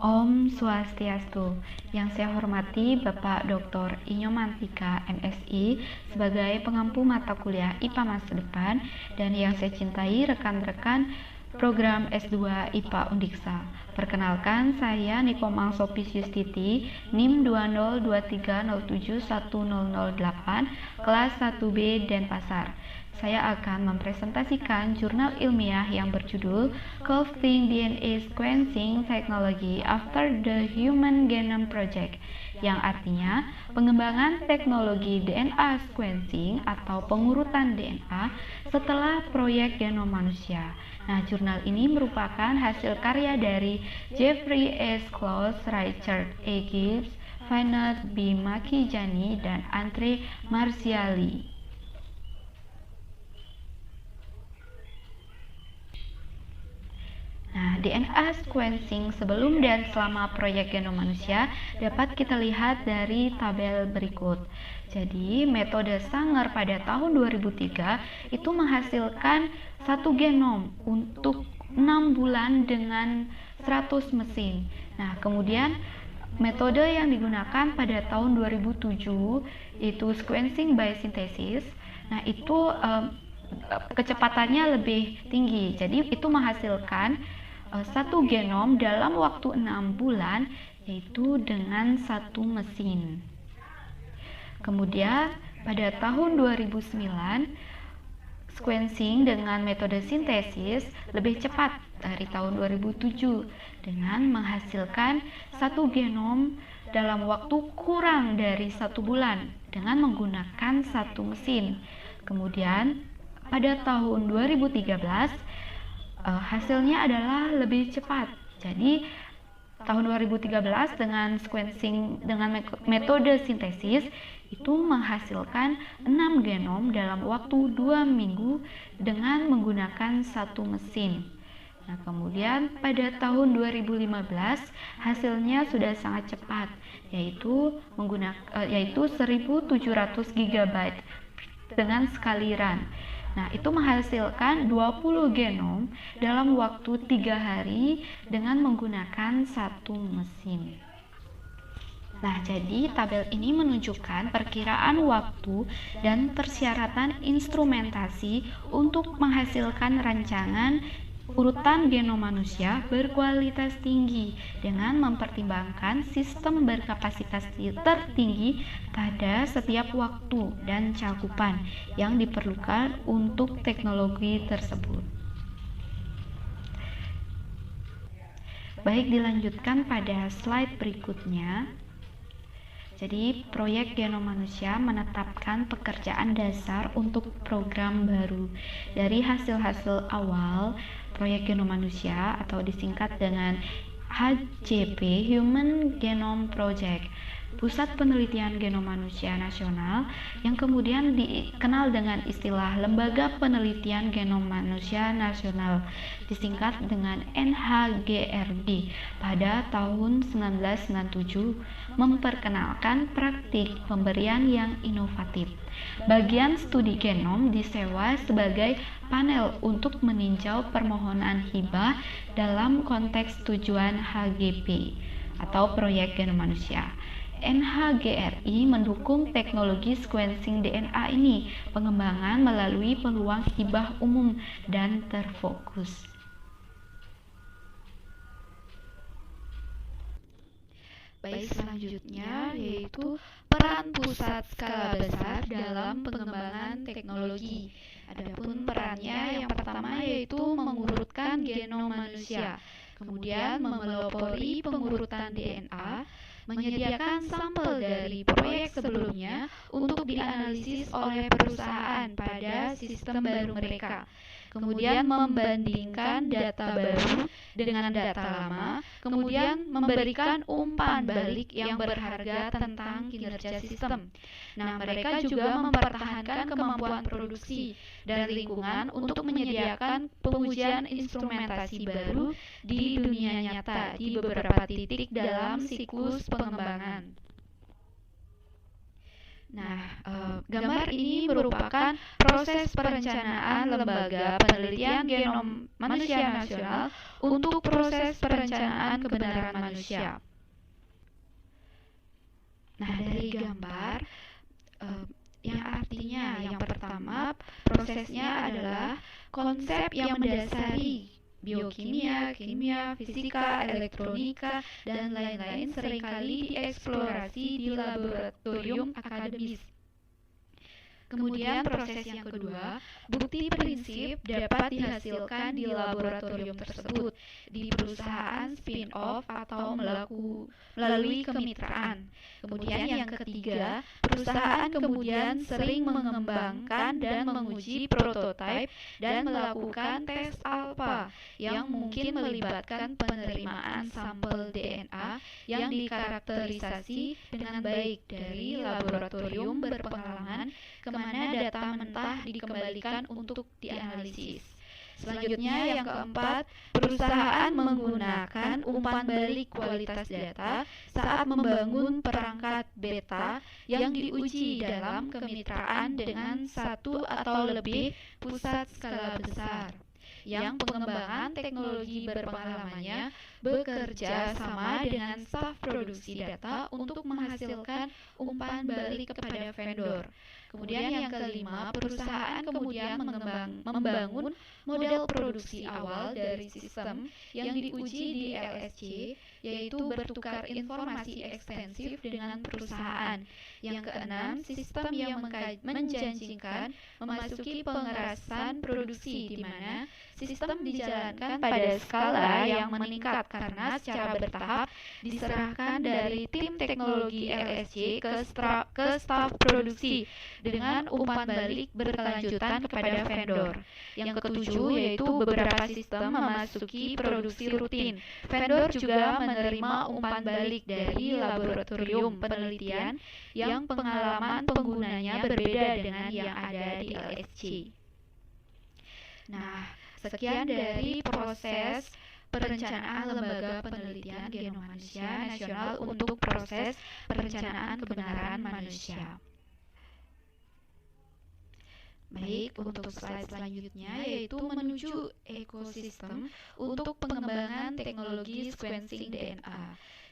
Om Swastiastu. Yang saya hormati Bapak Dr. Inyomantika MSI sebagai pengampu mata kuliah IPA Masa Depan, dan yang saya cintai rekan-rekan program S2 IPA Undiksa. Perkenalkan, saya Nikomang Sopis Yustiti, NIM 202307108, kelas 1B Denpasar. Saya akan mempresentasikan jurnal ilmiah yang berjudul Crafting DNA Sequencing Technology After the Human Genome Project, yang artinya pengembangan teknologi DNA sequencing atau pengurutan DNA setelah proyek genom manusia. Nah, jurnal ini merupakan hasil karya dari Jeffrey S. Close, Richard A. Gibbs, Vinod B. Makhijani, dan Andre Marciali. Nah, DNA sequencing sebelum dan selama proyek genom manusia dapat kita lihat dari tabel berikut. Jadi, metode Sanger pada tahun 2003 itu menghasilkan satu genom untuk 6 bulan dengan 100 mesin. Nah, kemudian metode yang digunakan pada tahun 2007 itu sequencing by synthesis. Nah, itu kecepatannya lebih tinggi. Jadi, itu menghasilkan satu genom dalam waktu 6 bulan, yaitu dengan satu mesin. Kemudian pada tahun 2009 sequencing dengan metode sintesis lebih cepat dari tahun 2007 dengan menghasilkan satu genom dalam waktu kurang dari 1 bulan dengan menggunakan satu mesin. Kemudian pada tahun 2013 hasilnya adalah lebih cepat. Jadi tahun 2013 dengan sequencing dengan metode sintesis itu menghasilkan 6 genom dalam waktu 2 minggu dengan menggunakan satu mesin. Nah, kemudian pada tahun 2015 hasilnya sudah sangat cepat, yaitu 1700 GB dengan sekali run. Nah, itu menghasilkan 20 genom dalam waktu 3 hari dengan menggunakan satu mesin. Nah, jadi tabel ini menunjukkan perkiraan waktu dan persyaratan instrumentasi untuk menghasilkan rancangan urutan genom manusia berkualitas tinggi dengan mempertimbangkan sistem berkapasitas tertinggi pada setiap waktu dan cakupan yang diperlukan untuk teknologi tersebut. Baik, dilanjutkan pada slide berikutnya. Jadi, proyek genom manusia menetapkan pekerjaan dasar untuk program baru. Dari hasil-hasil awal, proyek genom manusia atau disingkat dengan HGP, Human Genome Project, Pusat Penelitian Genom Manusia Nasional, yang kemudian dikenal dengan istilah Lembaga Penelitian Genom Manusia Nasional, disingkat dengan NHGRD, pada tahun 1997, memperkenalkan praktik pemberian yang inovatif. Bagian studi genom disewa sebagai panel untuk meninjau permohonan hibah dalam konteks tujuan HGP atau proyek genom manusia. NHGRI mendukung teknologi sequencing DNA ini, pengembangan melalui peluang hibah umum dan terfokus. Baik, selanjutnya yaitu peran pusat skala besar dalam pengembangan teknologi. Adapun perannya yang pertama yaitu mengurutkan genom manusia, kemudian memelopori pengurutan DNA, menyediakan sampel dari proyek sebelumnya untuk dianalisis oleh perusahaan pada sistem baru mereka, kemudian membandingkan data baru dengan data lama, kemudian memberikan umpan balik yang berharga tentang kinerja sistem. Nah, mereka juga mempertahankan kemampuan produksi dan lingkungan untuk menyediakan pengujian instrumentasi baru di dunia nyata di beberapa titik dalam siklus pengembangan. Nah, gambar ini merupakan proses perencanaan Lembaga Penelitian Genom Manusia Nasional untuk proses perencanaan lanjutan kebenaran manusia. Nah, dari gambar yang artinya yang pertama, prosesnya adalah konsep yang mendasari biokimia, kimia, fisika, elektronika, dan lain-lain seringkali dieksplorasi di laboratorium akademis. Kemudian proses yang kedua, bukti prinsip dapat dihasilkan di laboratorium tersebut, di perusahaan spin-off atau melalui kemitraan. Kemudian yang ketiga, perusahaan kemudian sering mengembangkan dan menguji prototipe dan melakukan tes alfa yang mungkin melibatkan penerimaan sampel DNA yang dikarakterisasi dengan baik dari laboratorium berpengalaman kemana data mentah dikembalikan untuk dianalisis. Selanjutnya yang keempat, perusahaan menggunakan umpan balik kualitas data saat membangun perangkat beta yang diuji dalam kemitraan dengan satu atau lebih pusat skala besar, yang pengembangan teknologi berpengalamannya bekerja sama dengan staf produksi data untuk menghasilkan umpan balik kepada vendor. Kemudian yang kelima, perusahaan kemudian membangun model produksi awal dari sistem yang diuji di LSC, yaitu bertukar informasi ekstensif dengan perusahaan. Yang keenam, sistem yang menjanjikan memasuki pengerasan produksi, di mana sistem dijalankan pada skala yang meningkat karena secara bertahap diserahkan dari tim teknologi LSC ke staf produksi dengan umpan balik berkelanjutan kepada vendor. Yang ketujuh yaitu beberapa sistem memasuki produksi rutin. Vendor juga menerima umpan balik dari laboratorium penelitian yang pengalaman penggunanya berbeda dengan yang ada di LSC. Nah, sekian dari proses perencanaan Lembaga Penelitian Genom Manusia Nasional untuk proses perencanaan kebenaran manusia. Baik, untuk slide selanjutnya yaitu menuju ekosistem untuk pengembangan teknologi sequencing DNA.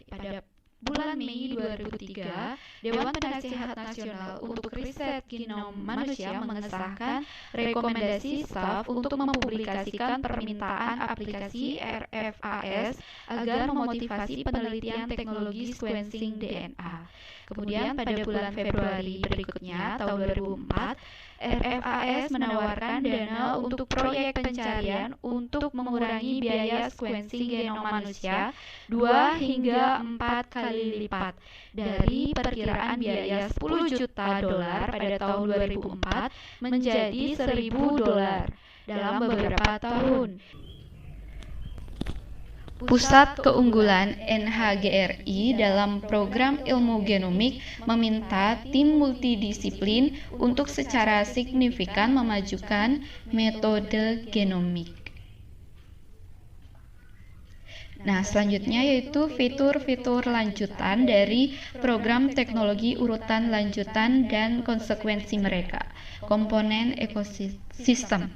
Pada bulan Mei 2003, Dewan Penasihat Nasional untuk Riset Genom Manusia mengesahkan rekomendasi staf untuk mempublikasikan permintaan aplikasi RFAS agar memotivasi penelitian teknologi sequencing DNA. Kemudian pada bulan Februari berikutnya, tahun 2004, RFAS menawarkan dana untuk proyek pencarian untuk mengurangi biaya sequencing genom manusia 2 hingga 4 kali lipat dari perkiraan biaya 10 juta dolar pada tahun 2004 menjadi 1.000 dolar dalam beberapa tahun. Pusat Keunggulan NHGRI dalam program ilmu genomik meminta tim multidisiplin untuk secara signifikan memajukan metode genomik. Nah, selanjutnya yaitu fitur-fitur lanjutan dari program teknologi urutan lanjutan dan konsekuensi mereka. Komponen ekosistem.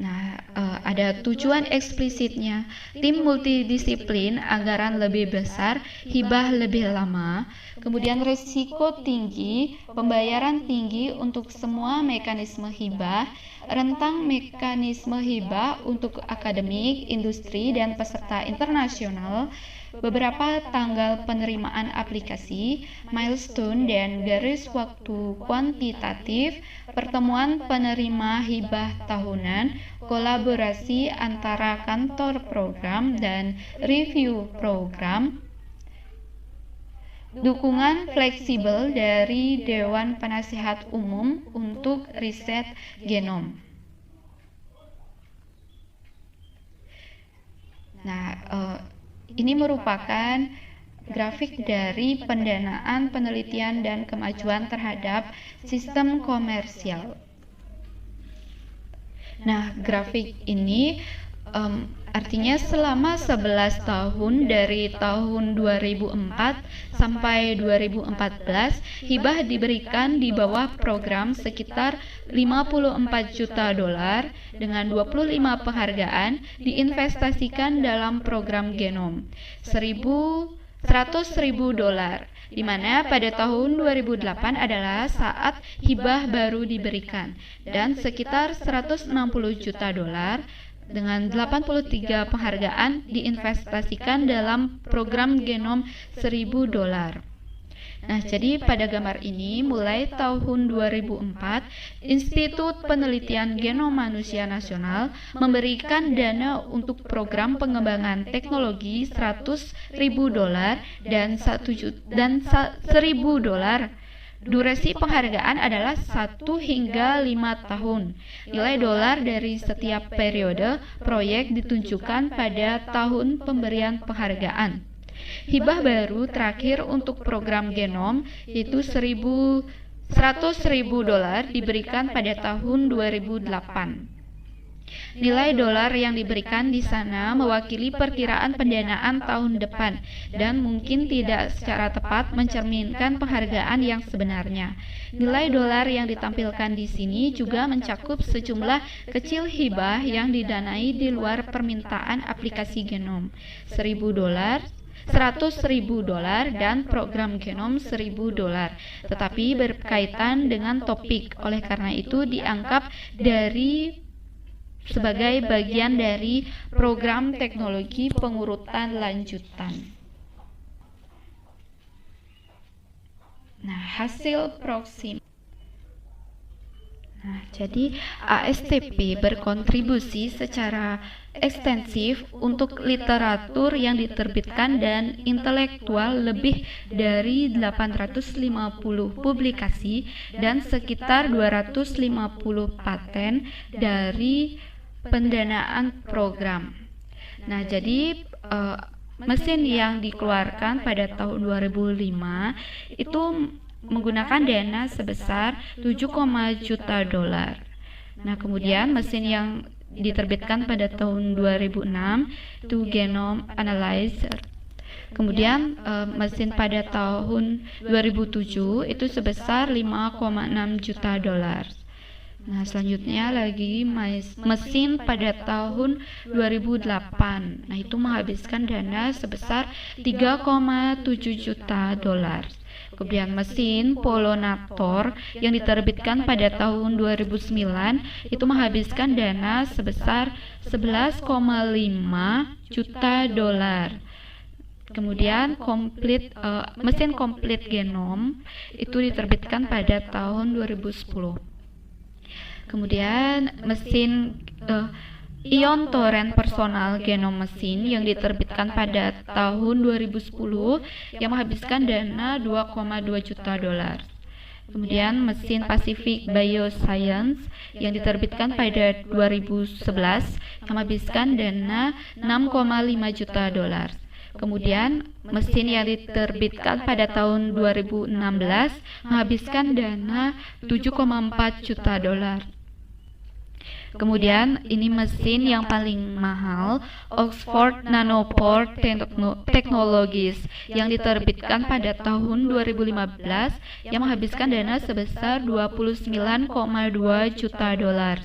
Nah, ada tujuan eksplisitnya, tim multidisiplin, anggaran lebih besar, hibah lebih lama, kemudian risiko tinggi, pembayaran tinggi untuk semua mekanisme hibah, rentang mekanisme hibah untuk akademik, industri, dan peserta internasional, beberapa tanggal penerimaan aplikasi, milestone dan garis waktu kuantitatif, pertemuan penerima hibah tahunan, kolaborasi antara kantor program dan review program, dukungan fleksibel dari Dewan Penasihat Umum untuk riset genom. Nah, ini merupakan grafik dari pendanaan penelitian dan kemajuan terhadap sistem komersial. Nah, grafik ini Artinya selama 11 tahun dari tahun 2004 sampai 2014, hibah diberikan di bawah program sekitar 54 juta dolar dengan 25 penghargaan diinvestasikan dalam program genom. 100.000 dolar, di mana pada tahun 2008 adalah saat hibah baru diberikan, dan sekitar 160 juta dolar dengan 83 penghargaan diinvestasikan dalam program genom 1.000 dolar. Nah, jadi pada gambar ini mulai tahun 2004, Institut Penelitian Genom Manusia Nasional memberikan dana untuk program pengembangan teknologi 100.000 dolar dan 1.000 dolar. Durasi penghargaan adalah 1 hingga 5 tahun. Nilai dolar dari setiap periode proyek ditunjukkan pada tahun pemberian penghargaan. Hibah baru terakhir untuk program genom yaitu 100.000 dolar diberikan pada tahun 2008. Nilai dolar yang diberikan di sana mewakili perkiraan pendanaan tahun depan dan mungkin tidak secara tepat mencerminkan penghargaan yang sebenarnya. Nilai dolar yang ditampilkan di sini juga mencakup sejumlah kecil hibah yang didanai di luar permintaan aplikasi genom. 1.000 dolar, 100.000 dolar dan program genom 1.000 dolar, tetapi berkaitan dengan topik. Oleh karena itu dianggap sebagai bagian dari program teknologi pengurutan lanjutan. Nah, hasil proxim. Nah, jadi ASTP berkontribusi secara ekstensif untuk literatur yang diterbitkan dan intelektual lebih dari 850 publikasi dan sekitar 250 paten dari pendanaan program. Nah, jadi mesin yang dikeluarkan pada tahun 2005 itu menggunakan dana sebesar 7, juta dolar. Nah, kemudian mesin yang diterbitkan pada tahun 2006 itu Genome Analyzer. Kemudian mesin pada tahun 2007 itu sebesar 5,6 juta dolar. Nah, selanjutnya lagi mesin pada tahun 2008. Nah, itu menghabiskan dana sebesar 3,7 juta dolar. Kemudian mesin Polonator yang diterbitkan pada tahun 2009 itu menghabiskan dana sebesar 11,5 juta dolar. Kemudian mesin Complete Genome itu diterbitkan pada tahun 2010. Kemudian mesin Ion Torrent Personal Genome Machine yang diterbitkan pada tahun 2010 yang menghabiskan dana 2,2 juta dolar. Kemudian mesin Pacific Bioscience yang diterbitkan pada 2011 yang menghabiskan dana 6,5 juta dolar. Kemudian mesin yang diterbitkan pada tahun 2016 menghabiskan dana 7,4 juta dolar. Kemudian ini mesin yang paling mahal, Oxford Nanopore Technologies yang diterbitkan pada tahun 2015 yang menghabiskan dana sebesar 29,2 juta dolar.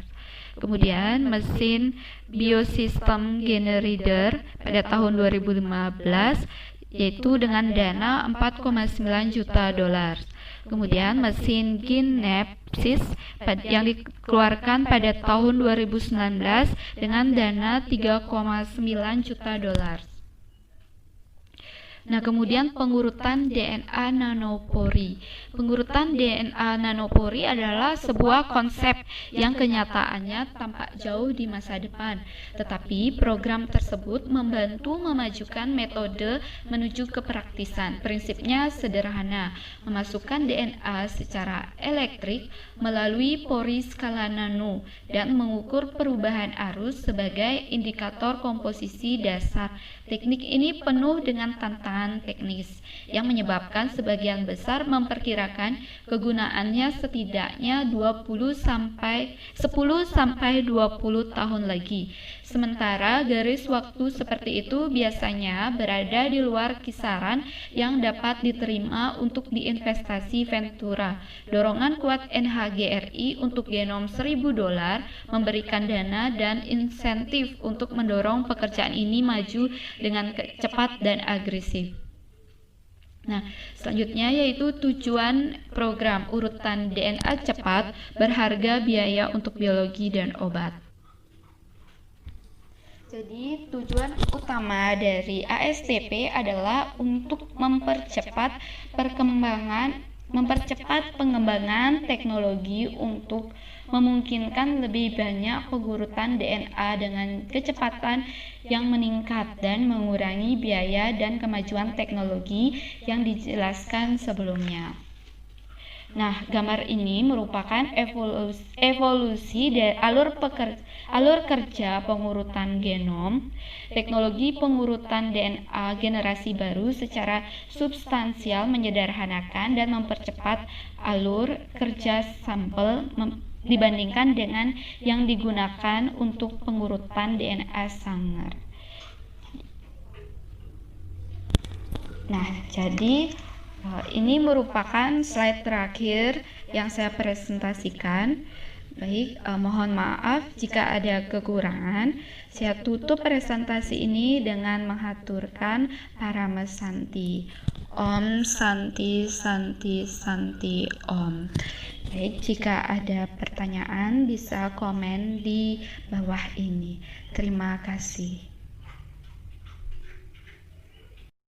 Kemudian mesin Biosystem Generator pada tahun 2015 yaitu dengan dana 4,9 juta dolar. Kemudian mesin Genepsis yang dikeluarkan pada tahun 2019 dengan dana 3,9 juta dolar. Nah, kemudian pengurutan DNA nanopori. Pengurutan DNA nanopori adalah sebuah konsep yang kenyataannya tampak jauh di masa depan. Tetapi program tersebut membantu memajukan metode menuju kepraktisan. Prinsipnya sederhana, memasukkan DNA secara elektrik melalui pori skala nano dan mengukur perubahan arus sebagai indikator komposisi dasar. Teknik ini penuh dengan tantangan teknis yang menyebabkan sebagian besar memperkirakan kegunaannya setidaknya 10 sampai 20 tahun lagi. Sementara garis waktu seperti itu biasanya berada di luar kisaran yang dapat diterima untuk diinvestasi Ventura. Dorongan kuat NHGRI untuk genom $1.000 memberikan dana dan insentif untuk mendorong pekerjaan ini maju dengan cepat dan agresif. Nah, selanjutnya yaitu tujuan program urutan DNA cepat berharga biaya untuk biologi dan obat. Jadi, tujuan utama dari ASTP adalah untuk mempercepat pengembangan teknologi untuk memungkinkan lebih banyak pengurutan DNA dengan kecepatan yang meningkat dan mengurangi biaya dan kemajuan teknologi yang dijelaskan sebelumnya. Nah, gambar ini merupakan evolusi dari alur kerja pengurutan genom. Teknologi pengurutan DNA generasi baru secara substansial menyederhanakan dan mempercepat alur kerja sampel dibandingkan dengan yang digunakan untuk pengurutan DNA Sanger. Nah, jadi ini merupakan slide terakhir yang saya presentasikan. Baik, mohon maaf jika ada kekurangan. Saya tutup presentasi ini dengan menghaturkan Parama Santi. Om Santi Santi Santi Om. Baik, jika ada pertanyaan bisa komen di bawah ini. Terima kasih.